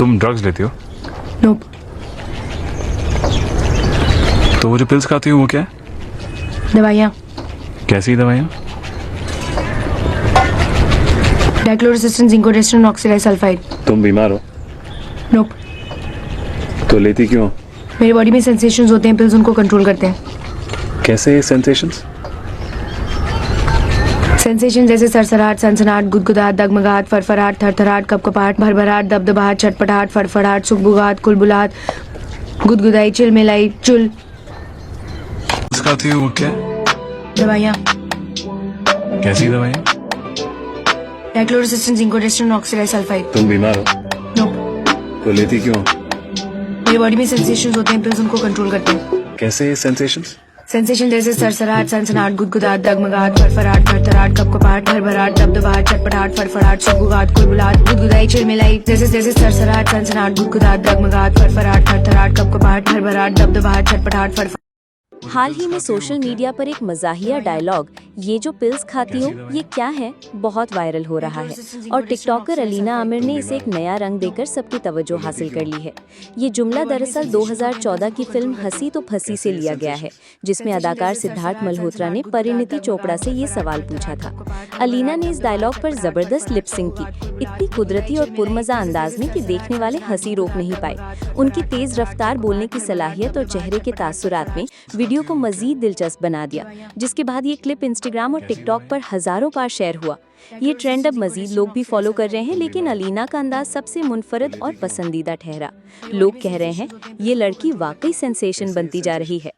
तुम ड्रग्स लेती हो? नोप। तो वो जो पिल्स खाती हो वो क्या है? दवाइयाँ। कैसी दवाइयाँ? डाइक्लोरोसिस्टिन, जिंकोडेस्टिन, ऑक्सीडाइसल्फाइड। तुम बीमार हो नोप। तो लेती क्यों हो? मेरी बॉडी में सेंसेशंस होते हैं, पिल्स उनको कंट्रोल करते हैं। कैसे सेंसेशंस? सेंसेशन जैसे सरसराहट, सनसनाहट, गुदगुदाहट, डगमगाहट, फरफराहट, थरथराहट, कपकपाहट, भरभराहट, दबदबाहट, छटपटाहट, फड़फड़ाहट, सुगबुगाहट, कुलबुलाहट, गुदगुदाई, चिलमिलाई, चुल। पिल्स खाती हो वो क्या है? दवाइयाँ। कैसी दवाइयाँ? डाइक्लोरोसिस्टिन, जिंकोडेस्टिन, ऑक्सीडाइसल्फाइड। तुम बीमार हो नोप। तो लेती क्यों हो? मेरी बॉडी में सेंसेशंस होते हैं, पिल्स उनको कंट्रोल करते हैं। कैसे सेंसेशंस? सेंसेशन जैसे सरसराहट, सनसनाहट, गुदगुदाहट, डगमगाहट, फरफराहट, थरथराहट, कपकपाहट, भरभराहट, दबदबाहट, छटपटाहट, फड़फड़ाहट, सुगबुगाहट, कुलबुलाहट, गुदगुदाई, चिलमिलाई। जैसे सरसराहट, सनसनाहट, गुदगुदाहट, डगमगाहट, फरफराहट, थरथराहट, कपकपाहट, भरभराहट, दबदबाहट, छटपटाहट, फड़फड़ाहट। हाल ही में सोशल मीडिया पर एक मजाहिया डायलॉग "ये जो पिल्स खाती हो ये क्या है" बहुत वायरल हो रहा है और टिकटॉकर अलीना आमिर ने इसे एक नया रंग देकर सबकी तवज्जो हासिल कर ली है। ये जुमला दरअसल 2014 की फिल्म हंसी तो फंसी से लिया गया है, जिसमें अदाकार सिद्धार्थ मल्होत्रा ने परिणीति चोपड़ा से ये सवाल पूछा था। अलीना ने इस डायलॉग पर जबरदस्त लिप सिंक की, इतनी कुदरती और पुरमजा अंदाज में कि देखने वाले हंसी रोक नहीं पाए। उनकी तेज रफ्तार, बोलने की सलाहियत और चेहरे के तासुरात में वीडियो को मजीद दिलचस्प बना दिया, जिसके बाद ये क्लिप इंस्टाग्राम और टिकटॉक पर हजारों बार शेयर हुआ। ये ट्रेंड अब मजीद लोग भी फॉलो कर रहे हैं, लेकिन अलीना का अंदाज सबसे मुनफरद और पसंदीदा ठहरा। लोग कह रहे हैं ये लड़की वाकई सेंसेशन बनती जा रही है।